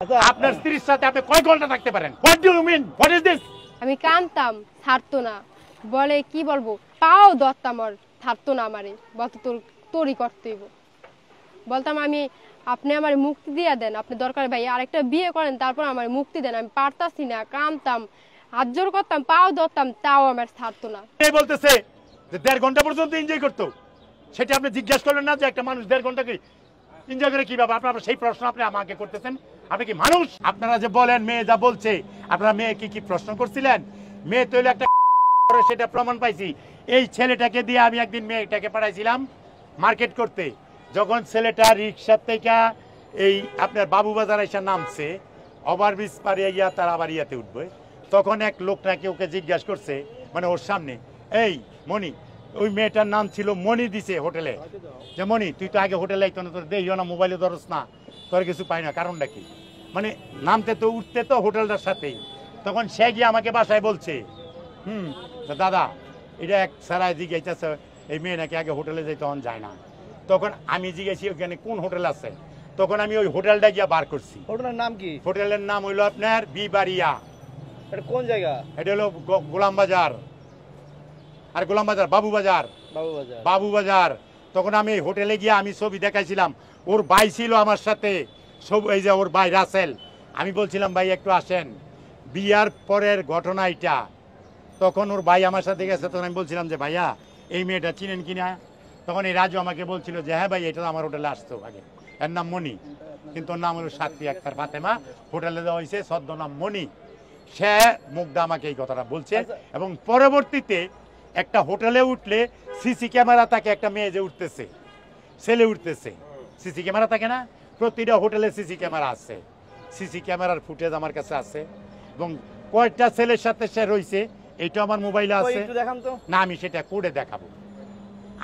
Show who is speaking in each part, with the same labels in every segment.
Speaker 1: আপনার স্ত্রীর সাথে আপনি কয় ঘন্টা থাকতে পারেন? What do you mean? What is this?
Speaker 2: আমি কানতাম, ছাড়তো না। বলে কি বলবো, পাও ধরতাম আর ছাড়তো না আমারে, বলতো তোরই করতে হইব। বলতাম আমি, আপনি আমার মুক্তি দিয়ে দেন, আপনি দরকার ভাই আরেকটা বিয়ে করেন, তারপর আমার মুক্তি দেন। আমি পারতাছি না, কানতাম, হাত জোর করতাম, পাও ধরতাম, তাও আমার ছাড়তো না।
Speaker 1: এই বলতেছে যে 1.5 ঘন্টা পর্যন্ত এনজয় করতো, সেটা আপনি জিজ্ঞাসা করলেন না যে একটা মানুষ 1.5 ঘন্টাকে এনজয় করে কিভাবে? আপনারা সেই প্রশ্ন আপনি আমাকে করতেছেন। আপনি কি মানুষ? আপনারা যে বলেন মেয়ে যা বলছে, আপনারা মেয়ে কি প্রশ্ন করছিলেন? মেয়ে তো হলো একটা, সেটা প্রমাণ পাইছি। এই ছেলেটাকে দিয়ে আমি একদিন মেয়েটাকে পাঠাইছিলাম মার্কেট করতে। যখন ছেলেটা রিক্সা থেকে এই আপনার বাবুবাজার এসে নামছে, ওভারব্রিজ পারিয়ে গিয়া তার আবার ইয়াতে উঠবে, তখন এক লোক নাকি ওকে জিজ্ঞাসা করছে, মানে ওর সামনে, এই মণি, ওই মেয়েটার নাম ছিল মণি, দিছে হোটেলে, যে মণি তুই তো আগে হোটেলে আইতো না, তোর দেখিও না, মোবাইলে ধরস না, তোর কিছু পাই না, কারণটা কি? মানে নামতে তো উঠতে তো হোটেলটার সাথেই। তখন সে গিয়ে আমাকে বাসায় বলছে, দাদা এটা এক সারায় জিজ্ঞাসা, এই মেয়ে নাকি আগে হোটেলে যাই, তখন যায় না। তখন আমি জিজ্ঞাসি ওখানে কোন হোটেল আছে, তখন আমি ওই হোটেলটা গিয়া বার করছি।
Speaker 3: হোটেলের নাম কি?
Speaker 1: হোটেলের নাম হইলো আপনার বিবারিয়া।
Speaker 3: এটা কোন জায়গা?
Speaker 1: এটা হলো গোলামবাজার, আর গোলামবাজার বাবুবাজার, বাবুবাজার। তখন আমি হোটেলে গিয়ে আমি ছবি দেখাইছিলাম, ওর ভাই ছিল আমার সাথে, সব এই যে ওর ভাই রাসেল। আমি বলছিলাম ভাই একটু আসেন, বিয়ার পরের ঘটনা এটা। তখন ওর ভাই আমার সাথে গেছে, তখন আমি বলছিলাম যে ভাইয়া এই মেয়েটা চিনেন কিনা? তখন এই রাজু আমাকে বলছিল যে হ্যাঁ ভাই, এটা আমার হোটেলে আসতো আগে, এর নাম মণি, কিন্তু ওর নাম হলো সাক্ষী আক্তার ফাতেমা, হোটেলে দেওয়া হয়েছে ছদ্মনাম মণি। সে মুগ্ধা আমাকে এই কথাটা বলছে। এবং পরবর্তীতে একটা হোটেলে উঠলে সিসি ক্যামেরা থাকে, একটা মেয়ে যে উঠতেছে, ছেলে উঠতেছে, সিসি ক্যামেরা থাকে না? প্রতিটা হোটেলে সিসি ক্যামেরা আছে, সিসি ক্যামেরার ফুটেজ আমার কাছে আছে। এবং কয়টা ছেলের সাথে সে রয়েছে এইটা আমার মোবাইলে আছে। না আমি সেটা করে দেখাবো,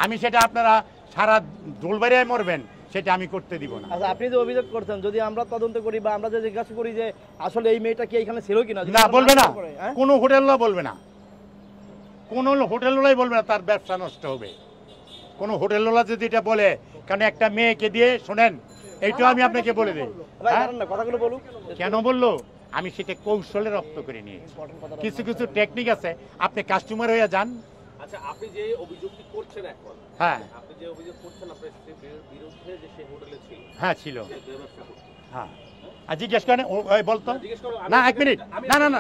Speaker 1: আমি সেটা আপনারা সারা দোলবাড়িয়ায় মরবেন সেটা আমি করতে দিব না।
Speaker 3: আচ্ছা, আপনি যে অভিযোগ করছেন, যদি আমরা তদন্ত করি বা আমরা যে জিজ্ঞাসা করি যে আসলে এই মেয়েটা কি এখানে ছিল কিনা,
Speaker 1: না বলবে না, কোনো হোটেলওয়ালা বলবে না, কোনো হোটেলওয়ালাই বলবে না, তার ব্যবসা নষ্ট হবে। কোনো হোটেলওয়ালা যদি এটা বলে, কারণ একটা মেয়েকে দিয়ে, শোনেন এইটাও আমি আপনাকে বলে দিই,
Speaker 3: কথাগুলো বলুন
Speaker 1: কেন বললো, আমি সেটা কৌশলে রপ্ত করে নিয়েছি। কিছু কিছু টেকনিক আছে, আপনি কাস্টমার হয়ে যান।
Speaker 4: আচ্ছা, আপনি যে অভিযোগটি করছেন এখন,
Speaker 1: হ্যাঁ
Speaker 4: আপনি যে অভিযোগ করছেন আপনার স্ত্রীর বিরুদ্ধে যে সে হোটেলে ছিল,
Speaker 1: হ্যাঁ ছিল,
Speaker 4: ব্যবসা করতো,
Speaker 1: হ্যাঁ জিজ্ঞেস করেন, বলতো না, এক মিনিট, না না না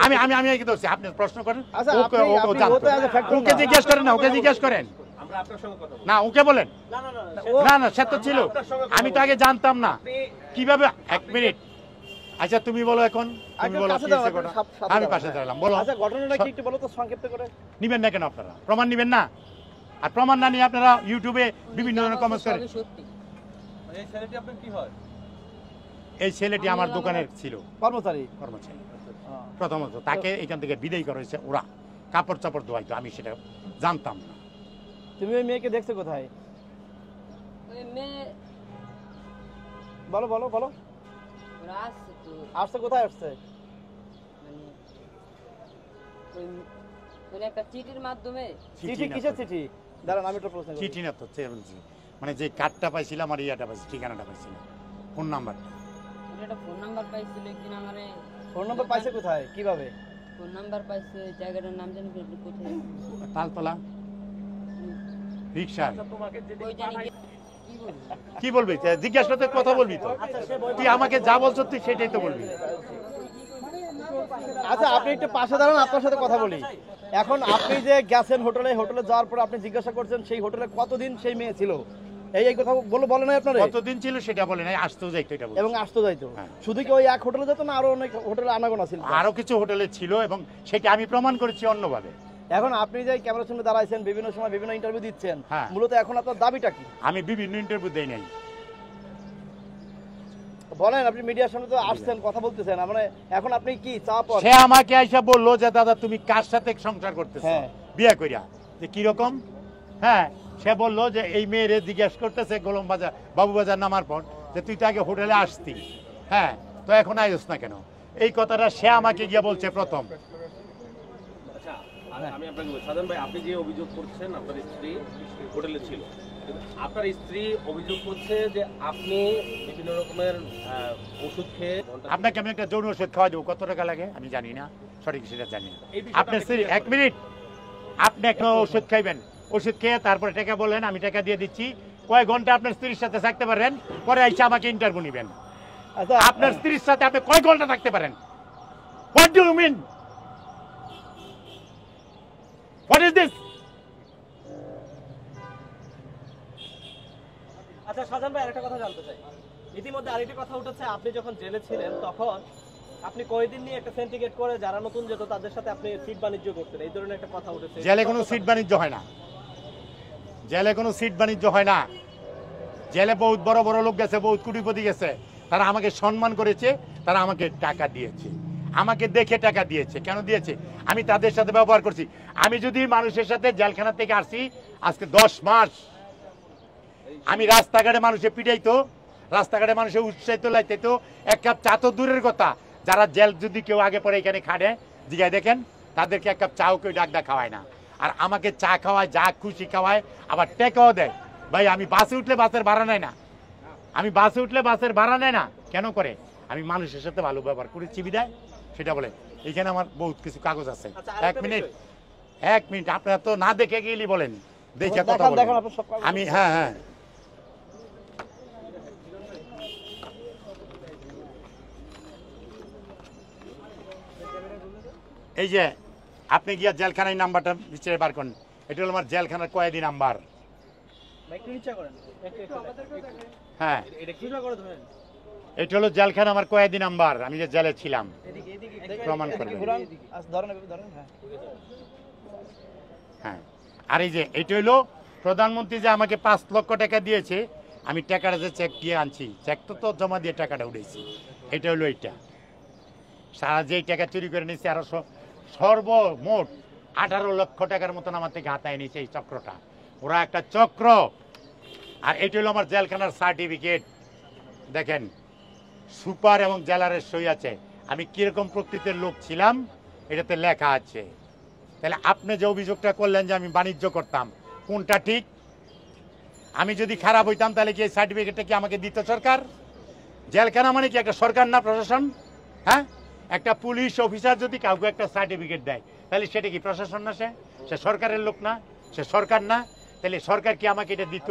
Speaker 1: আমি আমি আমি কি ধরছি, আপনি প্রশ্ন করেন, ওকে জিজ্ঞেস করেন না, ওকে জিজ্ঞেস করেন না, ওকে বলেন না, না সে তো ছিল, আমি তো আগে জানতাম না কিভাবে। এক মিনিট, আচ্ছা তুমি বলো এখন, তুমি বলো আমি পাশে দাঁড়ালাম, বলো
Speaker 3: ঘটনাটা কি একটু বলো তো সংক্ষিপ্ত করে।
Speaker 1: নিবেন না কেন আপনারা? প্রমাণ নিবেন না? আর প্রমাণ না নিয়ে আপনারা ইউটিউবে বিভিন্ন ধরনের কমেন্ট করেন।
Speaker 4: এই ছেলেটি আপনার কি হয়?
Speaker 1: এই ছেলেটি আমার দোকানের ছিল
Speaker 3: কর্মচারী।
Speaker 1: প্রথমত তাকে এখান থেকে বিদায় করা হয়েছে, ওরা কাপড় চাপড় ধোয়াইতো, আমি সেটা জানতাম না।
Speaker 3: তুমি ওই মেয়েকে দেখছো কোথায়? বলো বলো বলো, আসছে কোথায়? আসছে
Speaker 5: একটা চিঠির মাধ্যমে।
Speaker 3: চিঠি? কিসের চিঠি? দাঁড়ান আমি একটা প্রশ্ন।
Speaker 1: চিঠি না তো, মানে যে কার্ডটা পাইছিলাম আর ইয়াটা পাইছি, ঠিকানাটা পাইছিলাম, ফোন নাম্বারটা।
Speaker 5: একটা ফোন নাম্বার পাইছিল কিনা, আমারে
Speaker 3: ফোন নাম্বার পাইছে কোথায়, কিভাবে?
Speaker 5: ফোন নাম্বার পাইছে, জায়গাটার নাম জানি কোথায়,
Speaker 1: তালতলা রিক্সা।
Speaker 5: ওই জানি
Speaker 1: কি বলবি? জিজ্ঞাসা করতে কথা বলবি তো, তুই আমাকে যা বলছো তুই সেটাই তো বলবি।
Speaker 3: আচ্ছা আপনি একটু পাশে দাঁড়ান, আপনার সাথে কথা বলি। এখন আপনি যে গেছেন হোটেলে, হোটেলে যাওয়ার পর আপনি জিজ্ঞাসা করছেন সেই হোটেলে কতদিন সেই মেয়ে ছিল, এই কথা বলে নাই আপনার?
Speaker 1: কতদিন ছিল সেটা বলে নাই, আসতেও যাইতো এটা বলে।
Speaker 3: এবং আসতো যাইতো, শুধু কি ওই এক হোটেলে যেত না আরো অনেক হোটেলে আনাগোনা ছিল?
Speaker 1: আরো কিছু হোটেলে ছিল এবং সেটা আমি প্রমাণ করেছি অন্যভাবে।
Speaker 3: এখন আপনি যে ক্যামেরার সামনে দাঁড়াইছেন, বিভিন্ন সময় বিভিন্ন ইন্টারভিউ দিচ্ছেন, মূলত এখন আপনার দাবিটা কি?
Speaker 1: আমি বিভিন্ন ইন্টারভিউ দেই নাই।
Speaker 3: বলেন, আপনি মিডিয়ার সামনে তো আসছেন, কথা বলতেছেন, মানে এখন আপনি কি চাপ?
Speaker 1: সে আমাকে আইসা বললো যে দাদা তুমি কার সাথে সংসার করতেছো বিয়ে কইরা, যে কিরকম? হ্যাঁ সে বললো যে এই মেয়েরে জিজ্ঞেস করতেছে গোলামবাজার বাবুবাজার নামার পর, যে তুই তো আগে হোটেলে আসতি, হ্যাঁ তো এখন আইস না কেন? এই কথাটা সে আমাকে গিয়ে বলছে প্রথম।
Speaker 4: আমি আপনাকে বলি, সাধারণ ভাই, আপনি যে অভিযোগ করছেন আপনার স্ত্রী হোটেলে ছিল, আপনার স্ত্রী অভিযোগ করছে যে আপনি বিভিন্ন রকমের ওষুধ খেয়ে
Speaker 1: আপনাকে আমি একটা যৌন ওষুধ খাওয়া দেবো, কত টাকা লাগে আমি জানি না, সঠিক সেটা জানি না।
Speaker 4: এই বিষয়টা
Speaker 1: আপনার
Speaker 4: আপনি
Speaker 1: স্ত্রী,
Speaker 4: clear
Speaker 1: এক
Speaker 4: করেন।
Speaker 1: মিনিট, আপনি একটা ওষুধ খাইবেন, ওষুধ খেয়ে তারপরে টাকা বললেন, আমি টাকা দিয়ে দিচ্ছি, কয় ঘন্টা আপনার স্ত্রীর সাথে থাকতে পারেন, পরে এসে আমাকে ইন্টারভিউ নেবেন।
Speaker 3: আচ্ছা
Speaker 1: আপনার স্ত্রীর সাথে আপনি কয় ঘন্টা থাকতে পারেন? What do you mean? What is this?
Speaker 6: আচ্ছা শাহজাহান ভাই আরেকটা কথা জানতে চাই, ইতিমধ্যে আরেকটি কথা উঠেছে, আপনি যখন জেলে ছিলেন তখন আপনি কয়েকদিন নিয়ে একটা সিন্ডিকেট করে যারা নতুন যেত তাদের সাথে আপনি সিট বাণিজ্য করতেন, এই ধরনের একটা কথা উঠেছে।
Speaker 1: জেলে কোনো সিট বাণিজ্য হয় না, জেলে কোনো সিট বাণিজ্য হয় না। জেলে বহুত বড় বড় লোক গেছে, বহুত কোটিপতি গেছে, তারা আমাকে সম্মান করেছে, তারা আমাকে টাকা দিয়েছে, আমাকে দেখে টাকা দিয়েছে। কেন দিয়েছে? আমি তাদের সাথে ব্যবহার করছি। আমি যদি মানুষের সাথে জেলখানা থেকে আসছি আজকে 10 মাস, আমি রাস্তাঘাটে মানুষে পিটাইতো, রাস্তাঘাটে মানুষে উৎসাহিত লাইতো, এক কাপ চা তো দূরের কথা, যারা জেল যদি কেউ আগে পরে এখানে খাড়ে জিগায় দেখেন, তাদেরকে এক কাপ চাও কেউ ডাকডা খাওয়ায় না, আর আমাকে চা খাওয়ায়, যা খুশি খাওয়ায়, আবার টেকাও দেয়। ভাই আমি বাসে উঠলে বাসের ভাড়া নেয় না, আমি বাসে উঠলে বাসের ভাড়া নেয় না। কেন করে? আমি মানুষের সাথে ভালো ব্যবহার করেছি বিদায় সেটা বলে। এখানে আমার বহুত কিছু কাগজ আছে।
Speaker 6: আচ্ছা,
Speaker 1: এক
Speaker 6: আরেকটা
Speaker 1: মিনিট,
Speaker 6: বিষয়।
Speaker 1: এক মিনিট, আপনারা তো না দেখে গেলি বলেন, দেখে কথা
Speaker 3: দেখান
Speaker 1: বলেন।
Speaker 3: দেখান আপনার সব কাগজ।
Speaker 1: আমি হ্যাঁ হ্যাঁ এই যে আপনি গিয়া জেলখানায় নাম্বারটা বিচারে বার করেন, এটা হলো আমার জেলখানার কয়েদি নাম্বার।
Speaker 6: ভাই, একটু নিচে করেন,
Speaker 1: হ্যাঁ,
Speaker 6: এটা কি করে ধরেন,
Speaker 1: এটা হলো জেলখানা আমার কয়েদি নাম্বার, আমি যে জেলে ছিলাম।
Speaker 6: এদিকে এদিকে
Speaker 1: প্রমাণ
Speaker 3: এদিকে
Speaker 1: করবেন।
Speaker 3: ঘুরান। আচ্ছা ধরেন এভাবে ধরেন, হ্যাঁ
Speaker 1: হ্যাঁ, আর এই যে এটা হলো প্রধানমন্ত্রী যে আমাকে 5 লক্ষ টাকা দিয়েছে, আমি টাকাটা যে চেক দিয়ে আনছি, চেক তো জমা দিয়ে টাকাটা উঠেছি। এটা হলো এইটা, সারা যেই টাকা চুরি করে নিয়েছে, আরো সর্বমোট 18 লক্ষ টাকার মতন আমার থেকে হাতায় নিয়েছে এই চক্রটা। ওরা একটা চক্র। আর এটা হলো আমার জেলখানার সার্টিফিকেট, দেখেন সুপার এবং জেলারের সই আছে, আমি কিরকম প্রকৃতির লোক ছিলাম এটাতে লেখা আছে। তাহলে আপনি যে অভিযোগটা করলেন যে আমি বাণিজ্য করতাম, কোনটা ঠিক? আমি যদি খারাপ হইতাম তাহলে কি এই সার্টিফিকেটটা কি আমাকে দিত সরকার? জেলখানা মানে কি একটা সরকার না প্রশাসন? হ্যাঁ, একটা পুলিশ অফিসার যদি কাউকে একটা সার্টিফিকেট দেয় তাহলে সেটা কি প্রশাসন না? সে সরকারের লোক না? সে সরকার না? তাহলে সরকার কি আমাকে এটা দিত?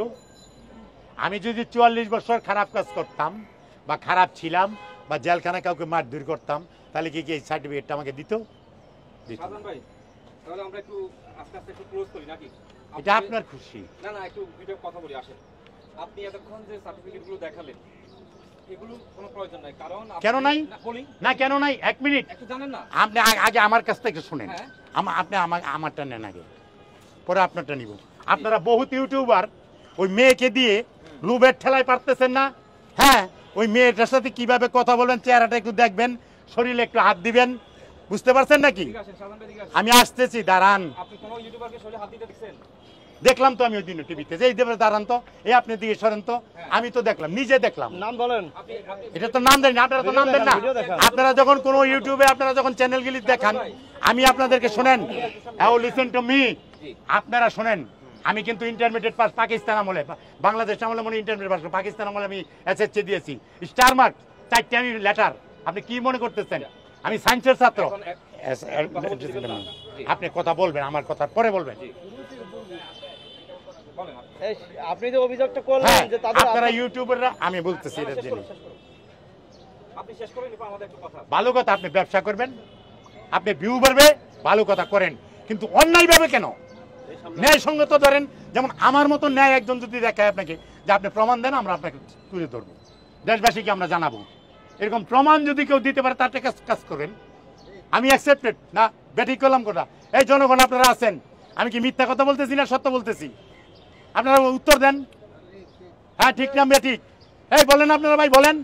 Speaker 1: আমি যদি 44 বছর খারাপ কাজ করতাম বা খারাপ ছিলাম বা জেলখানা কাউকে মারধর করতাম তাহলে কি এই সার্টিফিকেটটা আমাকে দিত? দিত না।
Speaker 4: শাহজাহান ভাই, তাহলে আমরা একটু আস্তে আস্তে একটু ক্লোজ করি নাকি?
Speaker 1: এটা আপনার খুশি।
Speaker 4: না না, একটু ভিডিও কথা বলি আসেন। আপনি এতক্ষণ যে সার্টিফিকেটগুলো দেখালেন এগুলো কোনো প্রয়োজন নাই, কারণ আপনি-
Speaker 1: কেন নাই?
Speaker 4: না, বলি
Speaker 1: না কেন নাই? 1 মিনিট,
Speaker 4: একটু জানেন না।
Speaker 1: আপনি আগে আমার কাছ থেকে শুনেন।
Speaker 4: হ্যাঁ।
Speaker 1: আপনি আমারটা নেন আগে, পরে আপনারটা নিব। আপনারা বহুত ইউটিউবার ওই মেয়েকে দিয়ে লুবের ঠেলায় পারতেছেন না। হ্যাঁ, ওই মেয়েটার সাথে কিভাবে কথা বলবেন, চেহারাটা একটু দেখবেন, শরীরে একটু হাত দিবেন, বুঝতে পারছেন নাকি?
Speaker 4: ঠিক আছে শাহজাহান ভাই, ঠিক আছে।
Speaker 1: আমি আসতেছি, দাঁড়ান।
Speaker 4: আপনি কোনো ইউটিউবারকে শরীরে হাত দিতে দেখছেন?
Speaker 1: দেখলাম তো আমি ওই দিন টিভিতে, যে এই দেবে দাঁড়ান তো, এই আপনি দিকে সরেন তো, আমি তো দেখলাম, নিজে দেখলাম।
Speaker 3: নাম বলেন।
Speaker 4: আপনি
Speaker 1: এটা তো নাম দেন না, আপনারা তো নাম দেন না।
Speaker 3: ভিডিও দেখান।
Speaker 1: আপনারা যখন কোনো ইউটিউবে আপনারা যখন চ্যানেলগুলি দেখান, আমি আপনাদেরকে শোনেন, লিসেন টু মি, আপনারা শোনেন, আমি কিন্তু ইন্টারমিডিয়েট পাস পাকিস্তান আমলে, বাংলাদেশ আমলে মনে ইন্টারমিডিয়েট পাস, পাকিস্তান আমলে আমি এসএসসি দিয়েছি, স্টার মার্ক 4টে আমি লেটার। আপনি কি মনে করতেছেন আমি সায়েন্সের ছাত্র? আপনি কথা বলবেন, আমার কথা পরে বলবেন।
Speaker 4: বলেন আপনি।
Speaker 3: এই আপনি যে অভিযোগটা করলেন
Speaker 1: হ্যাঁ,
Speaker 3: যে তাদের
Speaker 1: আপনারা ইউটিউবাররা, আমি বলতেছি এটার জন্য
Speaker 4: আপনি শেষ করে নিন আমাদের একটু কথা।
Speaker 1: ভালো কথা, আপনি ব্যবসা করবেন, আপনি ভিউ বাড়বে, ভালো কথা করেন, কিন্তু অন্যায় ভাবে কেন? ন্যায় সঙ্গত ধরেন, যেমন আমার মতো ন্যায় একজন যদি দেখায় আপনাকে যে আপনি প্রমাণ দেন, আমরা আপনাকে তুলে ধরবো, দেশবাসীকে আমরা জানাবো। এরকম প্রমাণ যদি কেউ দিতে পারে তার কাজ করবেন, আমি অ্যাকসেপ্টেড না। ব্যাটিক করলাম কোটা। এই জনগণ আপনারা আছেন, আমি কি মিথ্যা কথা বলতেছি না সত্য বলতেছি? আপনারা উত্তর দেন। হ্যাঁ ঠিক না ব্যাটিক? এই বলেন আপনারা, ভাই বলেন,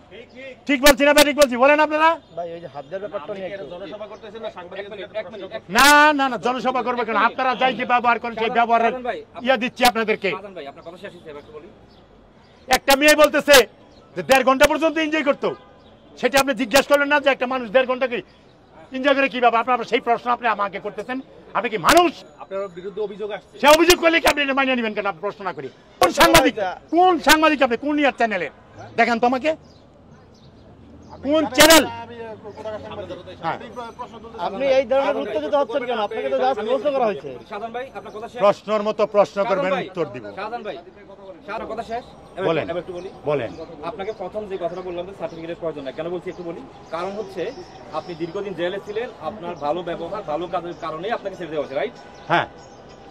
Speaker 1: ঠিক বলছি না ব্যাটিক বলছি? বলেন আপনারা।
Speaker 3: ভাই ওই যে হাত দেওয়ার ব্যাপারটা নিয়ে একটু
Speaker 4: জনসভা করতেছেন না সাংবাদিক? এক মিনিট।
Speaker 1: না না না, জনসভা করবে কেন? আপনারা যাই যে ব্যবহার করেন সেই ব্যবহারের ইয়া দিচ্ছি আপনাদেরকে।
Speaker 4: শাহজাহান ভাই, আপনার কথা শেষ হয়েছে, এবার একটু বলি।
Speaker 1: একটা মেয়ে বলতেছে যে 1.5 ঘন্টা পর্যন্ত এনজয় করতো, সেটা আপনি জিজ্ঞাসা করলেন না যে একটা মানুষ 1.5 ঘন্টা কি এনজয় করে কিভাবে? আপনার সেই প্রশ্ন আপনি আমাকে করতেছেন। আপনি কি মানুষ?
Speaker 4: আপনি
Speaker 7: আপনার বিরুদ্ধে অভিযোগ আসছে।
Speaker 1: সে অভিযোগ করলে কি আপনি এটা মানিয়ে নেবেন কেন? আপনি প্রশ্ন না করি কোন সাংবাদিক আপনি কোন ইয়ার চ্যানেলের দেখেন তো আমাকে কোন চ্যানেল? হ্যাঁ
Speaker 3: আপনি এই ধরনের উত্তেজিত হচ্ছেন কেন? আপনাকে তো জাস্ট প্রশ্ন করা হয়েছে।
Speaker 4: শাহজাহান ভাই আপনার কথা শেষ।
Speaker 1: প্রশ্নের মতো প্রশ্ন করবেন,
Speaker 4: শাহজাহান ভাই,
Speaker 1: উত্তর দিব।
Speaker 4: শাহজাহান ভাই, শাহজাহান কথা শেষ।
Speaker 1: বলেন।
Speaker 4: এবার একটু বলি।
Speaker 1: বলেন।
Speaker 4: আপনাকে প্রথম যে কথাটা বললাম যে সার্টিফিকেটের প্রয়োজন নাই, কেন বলছি একটু বলি। কারণ হচ্ছে আপনি দীর্ঘদিন জেলে ছিলেন, আপনার ভালো ব্যবহার ভালো কাজের কারণেই আপনাকে ছেড়ে দেওয়া হয়েছে, রাইট?
Speaker 1: হ্যাঁ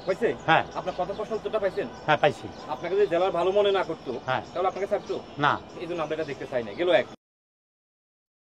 Speaker 4: হয়েছে?
Speaker 1: হ্যাঁ
Speaker 4: আপনার কত প্রশ্ন উত্তরটা পাইছেন?
Speaker 1: হ্যাঁ পাইছি।
Speaker 4: আপনাকে যদি জেলার ভালো মনে না করতো
Speaker 1: হ্যাঁ।
Speaker 4: তাহলে আপনাকে ছাড়তো
Speaker 1: না
Speaker 4: এই জন্য আমরা এটা দেখতে চাই না। গেল এক।